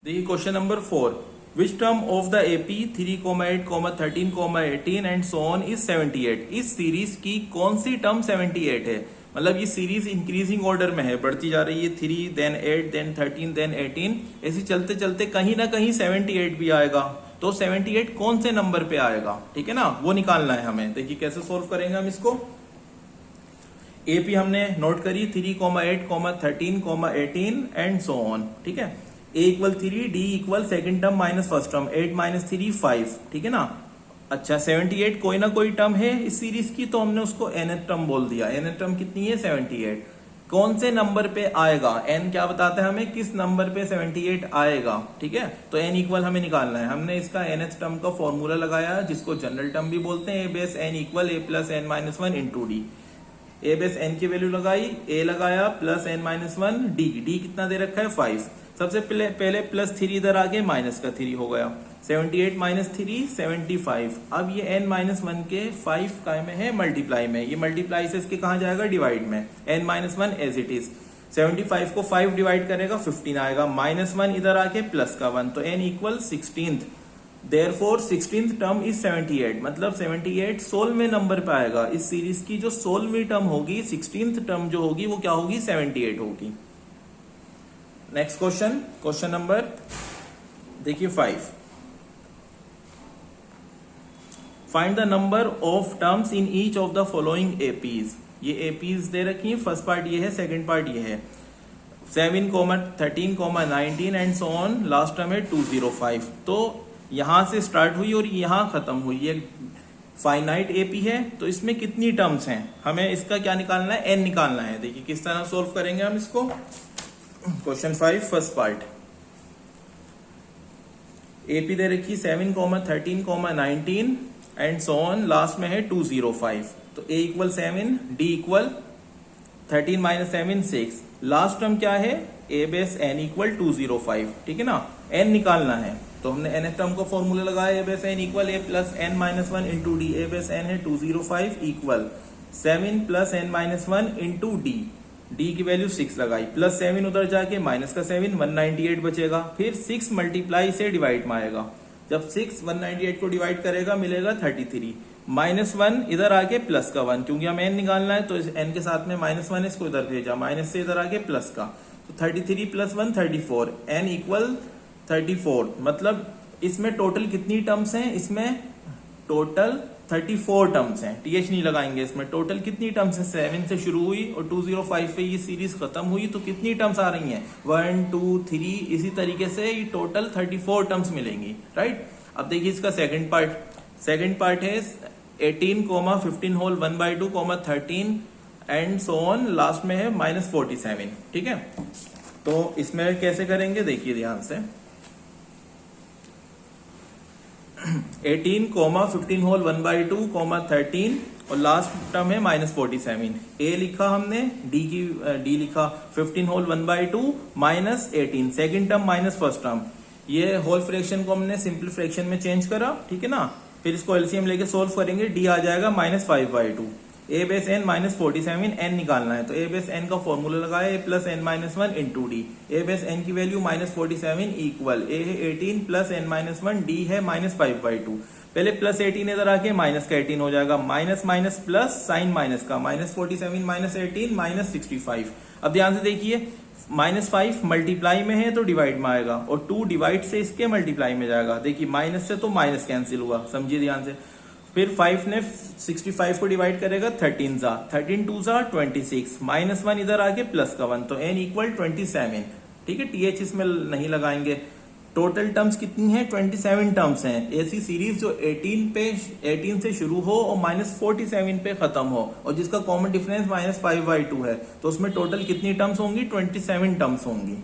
देखिए question number 4। Which term of the AP 3,8, 13, 18 and so on is 78। इस series की कौन सी टर्म 78 है? मतलब ये सीरीज इंक्रीजिंग ऑर्डर में है, बढ़ती जा रही है। 3 देन 8 देन 13 देन 18, ऐसे चलते चलते कहीं ना कहीं 78 भी आएगा। तो 78 कौन से नंबर पे आएगा, ठीक है ना, वो निकालना है हमें। देखिए कैसे सोल्व करेंगे हम इसको। एपी हमने नोट करी 3,8, 13, 18 एंड सो ऑन, ठीक है। A equal 3, d equal second term minus first term, 8 minus 3 5, ठीक है ना। अच्छा 78 कोई ना कोई टर्म है इस सीरीज की, तो हमने उसको nth टर्म बोल दिया। nth टर्म कितनी है? 78। कौन से नंबर पे आएगा? n क्या बताता है हमें, किस नंबर पे 78 आएगा, ठीक है। तो n इक्वल हमें निकालना है। हमने इसका nth टर्म का फॉर्मूला लगाया, जिसको जनरल टर्म भी बोलते हैं। A base n equal a plus n minus 1 into d. A base n की वैल्यू लगाई, a लगाया प्लस n माइनस 1, डी कितना दे रखा है? 5। सबसे पहले प्लस 3 इधर आके माइनस का 3 हो गया। 78 माइनस 3 75। अब ये n माइनस 1 के 5 काय में है? मल्टीप्लाई में। ये मल्टीप्लाई से इसके कहा जाएगा? डिवाइड में। n minus 1 as it is. 75 को 5 डिवाइड करेगा 15 आएगा। माइनस 1 इधर आके प्लस का 1, तो n equal 16th। Therefore 16th term is 78। मतलब 78 16वें नंबर पे आएगा। इस सीरीज की जो 16वीं टर्म होगी, 16th टर्म जो होगी, वो क्या होगी? 78 होगी। नेक्स्ट क्वेश्चन नंबर देखिए 5। Find the number of terms in each of the following APs. ये एपीज दे रखी है। फर्स्ट पार्ट ये है, सेकंड पार्ट ये है। 7, 13, 19 and so on. Last term है 205। तो यहां से स्टार्ट हुई और यहां खत्म हुई। ये फाइनाइट एपी है, तो इसमें कितनी टर्म्स हैं? हमें इसका क्या निकालना है? n निकालना है। देखिए किस तरह सोल्व करेंगे हम इसको। Question 5 first part. एपी दे रखी 7, 13, 19 एंड सो ऑन। लास्ट में है 205। तो a equal 7, d equal 13 minus 7 6। Last term क्या है? a बेस n इक्वल 205, ठीक है ना। n निकालना है, तो हमने nth टर्म का फॉर्मूला लगाया। a base n equal a plus n minus 1 into D. a base n है 205 equal 7 plus n minus 1 into D. D की वैल्यू 6 लगाई, प्लस 7 उधर जाके माइनस का 7, 198 बचेगा। फिर 6 मल्टीप्लाई से डिवाइड में आएगा। जब 6 198 को डिवाइड करेगा मिलेगा 33। माइनस 1 इधर आके प्लस का 1, क्योंकि हमें n निकालना है, तो इस n के साथ में माइनस 1 इसको इधर भेजा, माइनस से इधर आके प्लस का। तो 33 प्लस 1 34, n इक्वल 34। मतलब इसमें टोटल कितनी टर्म्स हैं? इसमें टोटल 34 टर्म्स हैं। टीएच नहीं लगाएंगे इसमें। टोटल कितनी टर्म्स हैं? 7 से शुरू हुई और 205 पे ये सीरीज खत्म हुई, तो कितनी टर्म्स आ रही हैं? 1 2 3, इसी तरीके से ये टोटल 34 टर्म्स मिलेंगी, राइट। अब देखिए इसका सेकंड पार्ट है 18, 15 whole 1/2, 13 and so on. Last में है -47, ठीक है। तो इसमें कैसे करेंगे देखिए ध्यान से। 18, 15 होल 1/2, 13 और लास्ट टर्म है -47। a लिखा हमने, d लिखा 15 whole 1/2 minus 18। Second term minus first term. ये होल फ्रैक्शन को हमने सिंपल फ्रैक्शन में चेंज करा, ठीक है ना। फिर इसको एलसीएम लेके सोल्व करेंगे। d आ जाएगा -5/2। a बेस n -47, n निकालना है, तो a बेस n का फॉर्मूला लगाया, a plus n minus 1 into D. a base n की वैल्यू -47 इक्वल a है 18 प्लस n माइनस 1, d है -5/2। पहले प्लस 18 इधर आके माइनस का 18 हो जाएगा। Minus minus plus sign minus का, -47 माइनस 18 -65। अब ध्यान से देखिए, -5 मल्टीप्लाई में है तो डिवाइड में आएगा, और 2 डिवाइड से इसके मल्टीप्लाई में जाएगा। देखिए माइनस से तो माइनस कैंसिल हुआ, समझिए ध्यान से। फिर 5 ने 65 को डिवाइड करेगा 13 जा, 13 2 जा 26, -1 इधर आके प्लस का 1, तो n इक्वल 27, ठीक है। टीएच इसमें नहीं लगाएंगे। टोटल टर्म्स कितनी है? 27 टर्म्स हैं। ऐसी सीरीज जो 18 से शुरू हो और -47 पे खत्म हो, और जिसका कॉमन डिफरेंस -5/2 है, तो उसमें टोटल कितनी टर्म्स होंगी? 27 टर्म्स होंगी।